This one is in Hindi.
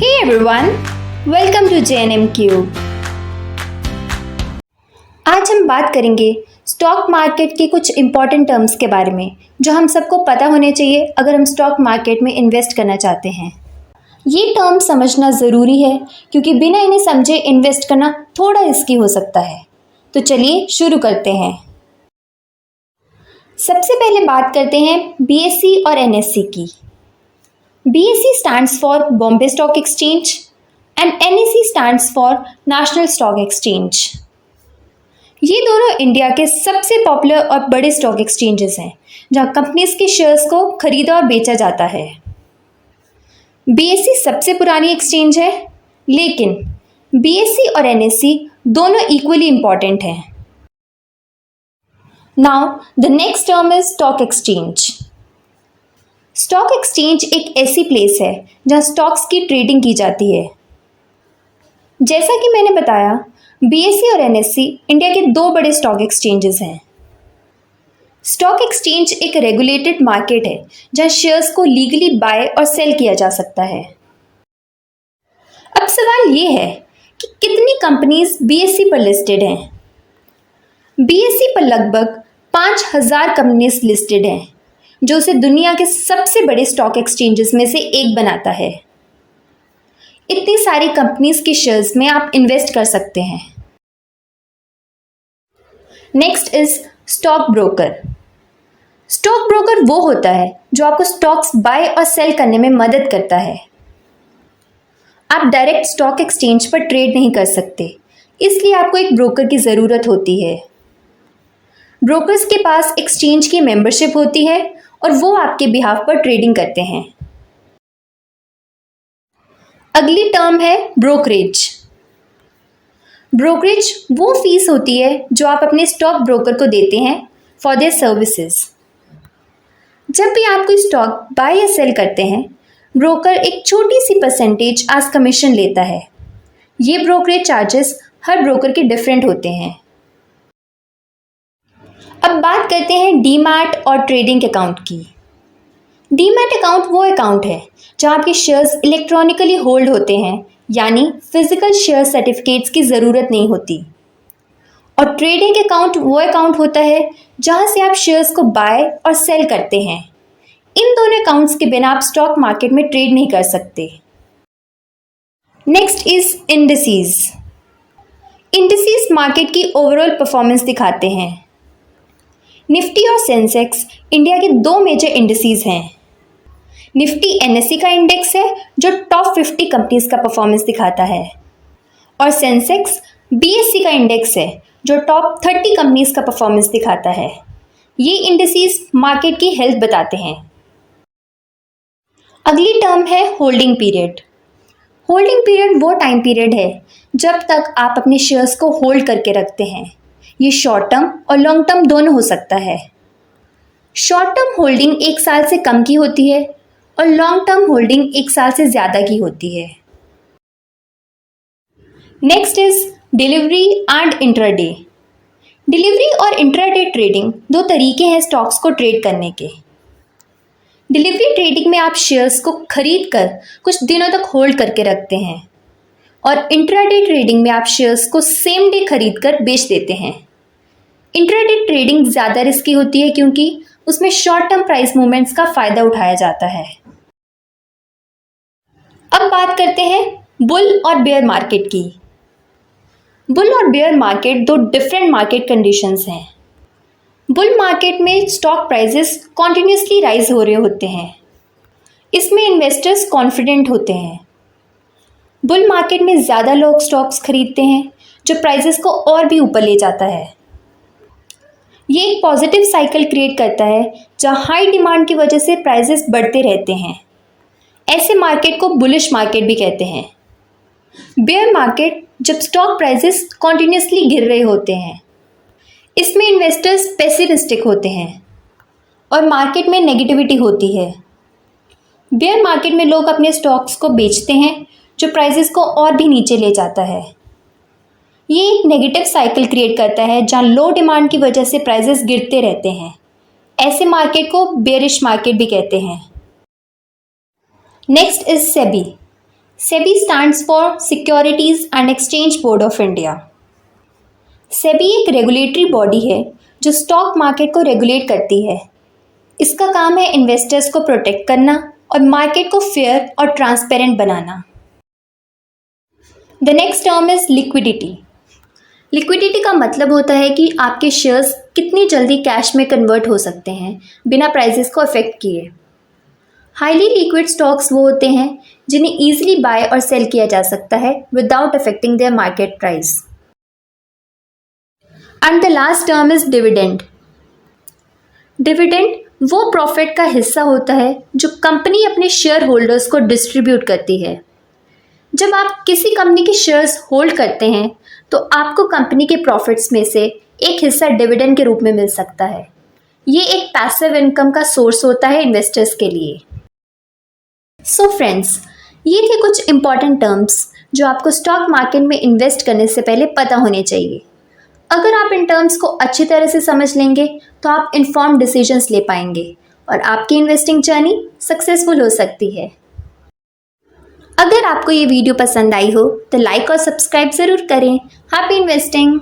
Hey everyone, welcome to JNM Cube. आज हम बात करेंगे स्टॉक मार्केट के कुछ इम्पॉर्टेंट टर्म्स के बारे में जो हम सबको पता होने चाहिए अगर हम स्टॉक मार्केट में इन्वेस्ट करना चाहते हैं। ये टर्म समझना ज़रूरी है क्योंकि बिना इन्हें समझे इन्वेस्ट करना थोड़ा रिस्की हो सकता है। तो चलिए शुरू करते हैं। सबसे पहले बात करते हैं BSE और NSE की। BSE stands for Bombay Stock Exchange and NSE stands for National Stock Exchange. ये दोनों इंडिया के सबसे पॉपुलर और बड़े स्टॉक एक्सचेंजेस हैं जहां कंपनीज के शेयर्स को खरीदा और बेचा जाता है। BSE सबसे पुरानी एक्सचेंज है, लेकिन BSE और NSE दोनों इक्वली इंपॉर्टेंट हैं। Now the next term is stock exchange. Stock exchange एक ऐसी प्लेस है जहां स्टॉक्स की ट्रेडिंग की जाती है। जैसा कि मैंने बताया, BSE और NSE इंडिया के दो बड़े स्टॉक एक्सचेंजेस हैं। स्टॉक एक्सचेंज एक रेगुलेटेड मार्केट है जहां शेयर्स को लीगली बाय और सेल किया जा सकता है। अब सवाल ये है कि कितनी कंपनीज BSE पर लिस्टेड हैं। BSE पर लगभग 5000 कंपनीज लिस्टेड हैं, जो उसे दुनिया के सबसे बड़े स्टॉक एक्सचेंजेस में से एक बनाता है। इतनी सारी कंपनीज के शेयर्स में आप इन्वेस्ट कर सकते हैं। Next is stock broker. Stock broker वो होता है जो आपको स्टॉक्स बाय और सेल करने में मदद करता है। आप डायरेक्ट स्टॉक एक्सचेंज पर ट्रेड नहीं कर सकते, इसलिए आपको एक ब्रोकर की ज़रूरत होती है। ब्रोकर्स के पास एक्सचेंज की मेंबरशिप होती है और वो आपके बिहाफ पर ट्रेडिंग करते हैं। अगली टर्म है ब्रोकरेज। ब्रोकरेज वो फीस होती है जो आप अपने स्टॉक ब्रोकर को देते हैं फॉर देयर सर्विसेज। जब भी आप कोई स्टॉक बाय या सेल करते हैं, ब्रोकर एक छोटी सी परसेंटेज एज कमीशन लेता है। ये ब्रोकरेज चार्जेस हर ब्रोकर के डिफरेंट होते हैं। अब बात करते हैं डीमैट और ट्रेडिंग अकाउंट की। डीमैट अकाउंट वो अकाउंट है जहां आपके शेयर्स इलेक्ट्रॉनिकली होल्ड होते हैं, यानी फिजिकल शेयर सर्टिफिकेट्स की ज़रूरत नहीं होती। और ट्रेडिंग अकाउंट वो अकाउंट होता है जहां से आप शेयर्स को बाय और सेल करते हैं। इन दोनों अकाउंट्स के बिना आप स्टॉक मार्केट में ट्रेड नहीं कर सकते। Next is indices. Indices market की ओवरऑल परफॉर्मेंस दिखाते हैं। निफ्टी और सेंसेक्स इंडिया के दो मेजर इंडिसेस हैं। निफ्टी NSE का इंडेक्स है जो टॉप 50 कंपनीज का परफॉर्मेंस दिखाता है, और सेंसेक्स BSE का इंडेक्स है जो टॉप 30 कंपनीज का परफॉर्मेंस दिखाता है। ये इंडिसेस मार्केट की हेल्थ बताते हैं। अगली टर्म है होल्डिंग पीरियड। होल्डिंग पीरियड वो टाइम पीरियड है जब तक आप अपने शेयर्स को होल्ड करके रखते हैं। ये शॉर्ट टर्म और लॉन्ग टर्म दोनों हो सकता है। शॉर्ट टर्म होल्डिंग 1 साल से कम की होती है और लॉन्ग टर्म होल्डिंग 1 साल से ज़्यादा की होती है। Next is delivery and intraday. Delivery और इंट्राडे ट्रेडिंग दो तरीके हैं स्टॉक्स को ट्रेड करने के। डिलीवरी ट्रेडिंग में आप शेयर्स को खरीद कर कुछ दिनों तक होल्ड करके रखते हैं, और इंट्राडे ट्रेडिंग में आप शेयर्स को सेम डे खरीद कर बेच देते हैं। इंट्राडे ट्रेडिंग ज़्यादा रिस्की होती है क्योंकि उसमें शॉर्ट टर्म प्राइस मूवमेंट्स का फ़ायदा उठाया जाता है। अब बात करते हैं बुल और बेयर मार्केट की। बुल और बेयर मार्केट दो डिफरेंट मार्केट कंडीशंस हैं। बुल मार्केट में स्टॉक प्राइसेस कॉन्टिन्यूसली राइज हो रहे होते हैं। इसमें इन्वेस्टर्स कॉन्फिडेंट होते हैं। बुल मार्केट में ज़्यादा लोग स्टॉक्स खरीदते हैं, जो प्राइसेस को और भी ऊपर ले जाता है। ये एक पॉजिटिव साइकिल क्रिएट करता है जहां हाई डिमांड की वजह से प्राइसेस बढ़ते रहते हैं। ऐसे मार्केट को बुलिश मार्केट भी कहते हैं। बेयर मार्केट जब स्टॉक प्राइसेस कॉन्टिन्यूसली गिर रहे होते हैं। इसमें इन्वेस्टर्स पेसिमिस्टिक होते हैं और मार्केट में नेगेटिविटी होती है। बेयर मार्केट में लोग अपने स्टॉक्स को बेचते हैं, जो प्राइसेस को और भी नीचे ले जाता है। ये एक नेगेटिव साइकिल क्रिएट करता है जहां लो डिमांड की वजह से प्राइसेस गिरते रहते हैं। ऐसे मार्केट को बेयरिश मार्केट भी कहते हैं। Next is SEBI. SEBI stands for securities and exchange board of India. SEBI एक रेगुलेटरी बॉडी है जो स्टॉक मार्केट को रेगुलेट करती है। इसका काम है इन्वेस्टर्स को प्रोटेक्ट करना और मार्केट को फेयर और transparent banana. The next term is liquidity. Liquidity का मतलब होता है कि आपके शेयर्स कितनी जल्दी कैश में कन्वर्ट हो सकते हैं बिना प्राइसेस को अफेक्ट किए। हाईली लिक्विड स्टॉक्स वो होते हैं जिन्हें ईजिली बाय और सेल किया जा सकता है without affecting their market price. And the last term is dividend. Dividend वो प्रॉफिट का हिस्सा होता है जो कंपनी अपने शेयर होल्डर्स को डिस्ट्रीब्यूट करती है। जब आप किसी कंपनी के शेयर्स होल्ड करते हैं तो आपको कंपनी के प्रॉफिट्स में से एक हिस्सा डिविडेंड के रूप में मिल सकता है। ये एक पैसिव इनकम का सोर्स होता है इन्वेस्टर्स के लिए। सो फ्रेंड्स, ये थे कुछ इंपॉर्टेंट टर्म्स जो आपको स्टॉक मार्केट में इन्वेस्ट करने से पहले पता होने चाहिए। अगर आप इन टर्म्स को अच्छी तरह से समझ लेंगे तो आप इन्फॉर्म्ड डिसीजंस ले पाएंगे और आपकी इन्वेस्टिंग जर्नी सक्सेसफुल हो सकती है। अगर आपको ये वीडियो पसंद आई हो तो लाइक और सब्सक्राइब ज़रूर करें। Happy investing.